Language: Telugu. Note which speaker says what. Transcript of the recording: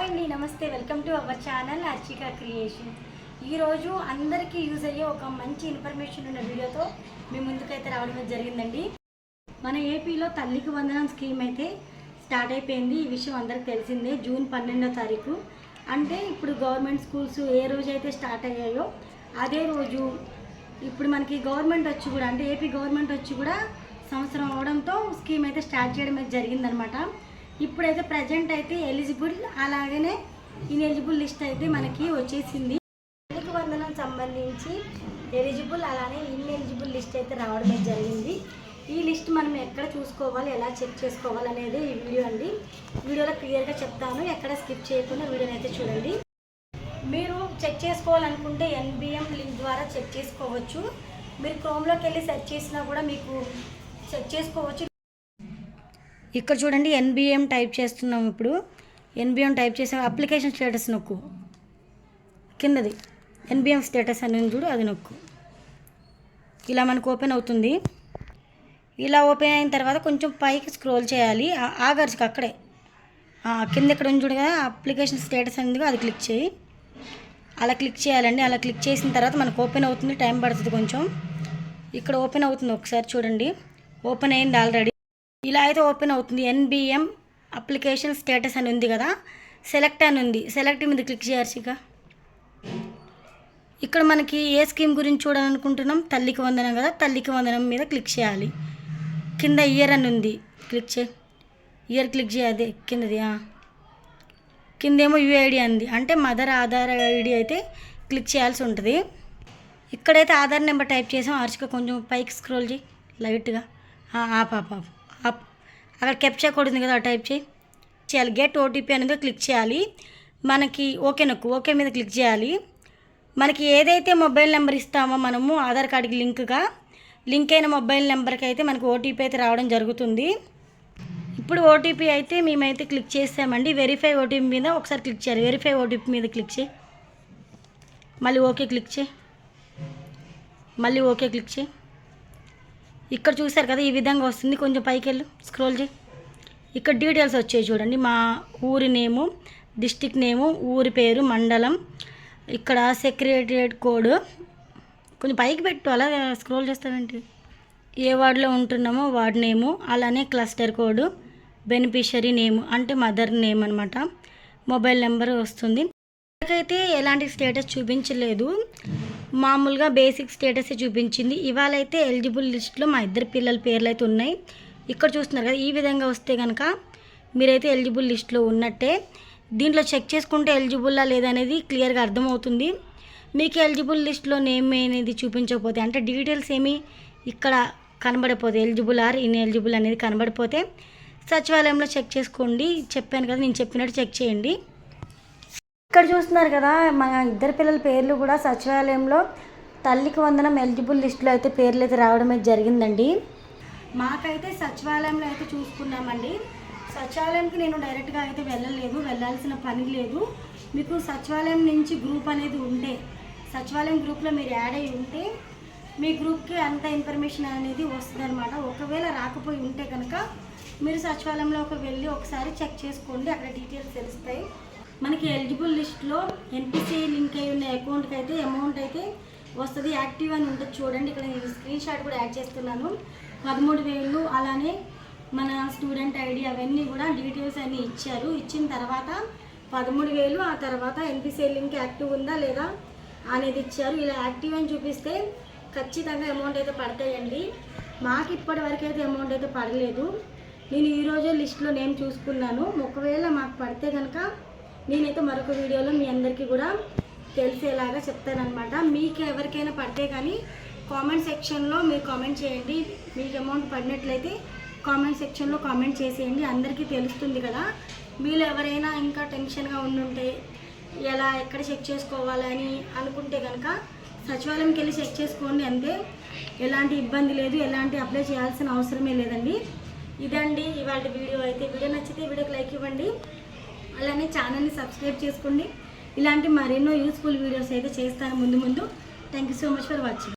Speaker 1: అండి నమస్తే welcome to our channel Archika creation. ఈరోజు అందరికీ యూజ్ అయ్యే ఒక మంచి ఇన్ఫర్మేషన్ ఉన్న వీడియోతో మీ ముందుకైతే రావడం జరిగిందండి. మన ఏపీలో తల్లికి వందనం స్కీమ్ అయితే స్టార్ట్ అయిపోయింది. ఈ విషయం అందరికి తెలిసిందే. జూన్ 12వ తారీఖు అంటే ఇప్పుడు గవర్నమెంట్ స్కూల్స్ ఏ రోజు అయితే స్టార్ట్ అయ్యాయో అదే రోజు ఇప్పుడు మనకి గవర్నమెంట్ వచ్చి కూడా అంటే ఏపీ గవర్నమెంట్ వచ్చి కూడా సంవత్సరం అవడంతో స్కీమ్ అయితే స్టార్ట్ చేయడం అయితే జరిగిందనమాట. ఇప్పుడైతే ప్రజెంట్ అయితే ఎలిజిబుల్ అలాగనే ఇన్ఎలిజిబుల్ లిస్ట్ అయితే మనకి వచ్చేసింది. తల్లికి వందనం సంబంధించి ఎలిజిబుల్ అలానే ఇన్ఎలిజిబుల్ లిస్ట్ అయితే రావడం అయితే జరిగింది. ఈ లిస్ట్ మనం ఎక్కడ చూసుకోవాలి, ఎలా చెక్ చేసుకోవాలి అనేది ఈ వీడియో అండి. వీడియోలో క్లియర్గా చెప్తాను, ఎక్కడ స్కిప్ చేయకుండా వీడియోని అయితే చూడండి. మీరు చెక్ చేసుకోవాలనుకుంటే NBM లింక్ ద్వారా చెక్ చేసుకోవచ్చు. మీరు క్రోమ్లోకి వెళ్ళి సెర్చ్ చేసినా కూడా మీకు చెక్ చేసుకోవచ్చు. ఇక్కడ చూడండి NBM టైప్ చేస్తున్నాం. ఇప్పుడు NBM టైప్ చేసాం. అప్లికేషన్ స్టేటస్ నొక్కు, కిందది NBM స్టేటస్ అని చూడు, అది నొక్కు. ఇలా మనకు ఓపెన్ అవుతుంది. ఇలా ఓపెన్ అయిన తర్వాత కొంచెం పైకి స్క్రోల్ చేయాలి. ఆగర్చుకు అక్కడే కింద ఇక్కడ ఉంది చూడు కదా, అప్లికేషన్ స్టేటస్ అనేది అది క్లిక్ చేయి. అలా క్లిక్ చేయాలండి. అలా క్లిక్ చేసిన తర్వాత మనకు ఓపెన్ అవుతుంది. టైం పడుతుంది కొంచెం. ఇక్కడ ఓపెన్ అవుతుంది, ఒకసారి చూడండి. ఓపెన్ అయింది ఆల్రెడీ. ఇలా అయితే ఓపెన్ అవుతుంది. NBM అప్లికేషన్ స్టేటస్ అని ఉంది కదా, సెలెక్ట్ అని ఉంది. సెలెక్ట్ మీద క్లిక్ చేయొచ్చు. ఇక ఇక్కడ మనకి ఏ స్కీమ్ గురించి చూడాలనుకుంటున్నాం, తల్లికి వందనం కదా, తల్లికి వందనం మీద క్లిక్ చేయాలి. కింద ఇయర్ అని ఉంది, క్లిక్ చేయి. ఇయర్ క్లిక్ చేయాలి. కిందది కిందేమో UID అంది, అంటే మదర్ ఆధార్ ID అయితే క్లిక్ చేయాల్సి ఉంటుంది. ఇక్కడైతే ఆధార్ నెంబర్ టైప్ చేసాం. అర్చిక కొంచెం పైకి స్క్రోల్ చేయి లైట్గా. అక్కడ కెప్చా కోడ్ ఉంది కదా, టైప్ చేయాలి. గెట్ OTP అనేది క్లిక్ చేయాలి. మనకి ఓకే నొక్కు. ఓకే మీద క్లిక్ చేయాలి. మనకి ఏదైతే మొబైల్ నెంబర్ ఇస్తామో మనము ఆధార్ కార్డుకి లింక్ అయిన మొబైల్ నెంబర్కి అయితే మనకు OTP అయితే రావడం జరుగుతుంది. ఇప్పుడు OTP అయితే మేమైతే క్లిక్ చేసామండి. వెరిఫై OTP మీద ఒకసారి క్లిక్ చేయాలి. వెరిఫై OTP మీద క్లిక్ చేయి. మళ్ళీ ఓకే క్లిక్ చేయి. మళ్ళీ ఓకే క్లిక్ చేయి. ఇక్కడ చూసారు కదా, ఈ విధంగా వస్తుంది. కొంచెం పైకి వెళ్ళు, స్క్రోల్ చేయి. ఇక్కడ డీటెయిల్స్ వచ్చాయి చూడండి. మా ఊరి నేము, డిస్టిక్ నేము, ఊరి పేరు, మండలం, ఇక్కడ సెక్రటరియట్ కోడ్. కొంచెం పైకి పెట్టు, అలా స్క్రోల్ చేస్తావేంటి. ఏ వార్డులో ఉంటున్నామో వార్డ్ నేము, అలానే క్లస్టర్ కోడ్, బెనిఫిషరీ నేము అంటే మదర్ నేమ్ అనమాట. మొబైల్ నెంబర్ వస్తుంది. నాకైతే ఎలాంటి స్టేటస్ చూపించలేదు, మామూలుగా బేసిక్ స్టేటస్ చూపించింది. ఇవాళ అయితే ఎలిజిబుల్ లిస్ట్లో మా ఇద్దరు పిల్లల పేర్లు అయితే ఉన్నాయి. ఇక్కడ చూస్తున్నారు కదా, ఈ విధంగా వస్తే కనుక మీరైతే ఎలిజిబుల్ లిస్ట్లో ఉన్నట్టే. దీంట్లో చెక్ చేసుకుంటే ఎలిజిబుల్లా లేదా అనేది క్లియర్గా అర్థమవుతుంది. మీకు ఎలిజిబుల్ లిస్ట్లో నేమ్ అనేది చూపించకపోతే, అంటే డీటెయిల్స్ ఏమి ఇక్కడ కనబడిపోతే, ఎలిజిబుల్ ఆర్ ఇన్ఎలిజిబుల్ అనేది కనబడిపోతే సచివాలయంలో చెక్ చేసుకోండి. చెప్పాను కదా, నేను చెప్పినట్టు చెక్ చేయండి. ఇక్కడ చూస్తున్నారు కదా, మా ఇద్దరు పిల్లల పేర్లు కూడా సచివాలయంలో తల్లికి వందనం ఎలిజిబుల్ లిస్టులో అయితే పేర్లు అయితే రావడం అయితే జరిగిందండి. మాకైతే సచివాలయంలో అయితే చూసుకున్నామండి. సచివాలయంకి నేను డైరెక్ట్గా అయితే వెళ్ళాల్సిన పని లేదు. మీకు సచివాలయం నుంచి గ్రూప్ అనేది ఉంటే, సచివాలయం గ్రూప్లో మీరు యాడ్ అయ్యి ఉంటే మీ గ్రూప్కి అంత ఇన్ఫర్మేషన్ అనేది వస్తుంది అనమాట. ఒకవేళ రాకపోయి ఉంటే కనుక మీరు సచివాలయంలోకి వెళ్ళి ఒకసారి చెక్ చేసుకోండి, అక్కడ డీటెయిల్స్ తెలుస్తాయి. మనకి ఎలిజిబుల్ లిస్ట్లో NPCI లింక్ అయి ఉన్న అకౌంట్కి అయితే అమౌంట్ అయితే వస్తుంది. యాక్టివ్ అని ఉంటుంది చూడండి. ఇక్కడ నేను స్క్రీన్ షాట్ కూడా యాడ్ చేస్తున్నాను. 13,000 అలానే మన స్టూడెంట్ ID అవన్నీ కూడా డీటెయిల్స్ అన్నీ ఇచ్చారు. ఇచ్చిన తర్వాత 13,000, ఆ తర్వాత NPCI లింక్ యాక్టివ్ ఉందా లేదా అనేది ఇచ్చారు. ఇలా యాక్టివ్ అని చూపిస్తే ఖచ్చితంగా అమౌంట్ అయితే పడతాయండి. మాకు ఇప్పటి వరకు అయితే అమౌంట్ అయితే పడలేదు. నేను ఈరోజే లిస్ట్లో నేమ్ చూసుకున్నాను. ఒకవేళ మాకు పడితే కనుక నేనైతే మరొక వీడియోలో మీ అందరికీ కూడా తెలిసేలాగా చెప్తానమాట. మీకు ఎవరికైనా పడితే కానీ కామెంట్ సెక్షన్లో మీరు కామెంట్ చేయండి. మీకు అమౌంట్ పడినట్లయితే కామెంట్ సెక్షన్లో కామెంట్ చేసేయండి. అందరికీ తెలుస్తుంది కదా. మీరు ఎవరైనా ఇంకా టెన్షన్గా ఉండుంటే ఎలా ఎక్కడ చెక్ చేసుకోవాలని అనుకుంటే కనుక సచివాలయంకి వెళ్ళి చెక్ చేసుకోండి అంతే. ఎలాంటి ఇబ్బంది లేదు, ఎలాంటి అప్లై చేయాల్సిన అవసరమే లేదండి. ఇదండి ఇవాళ వీడియో అయితే. వీడియో నచ్చితే వీడియోకి లైక్ ఇవ్వండి, అలానే ఛానల్ని సబ్స్క్రైబ్ చేసుకోండి. ఇలాంటి మరెన్నో యూస్ఫుల్ వీడియోస్ అయితే చేస్తాను ముందు. Thank you so much for watching.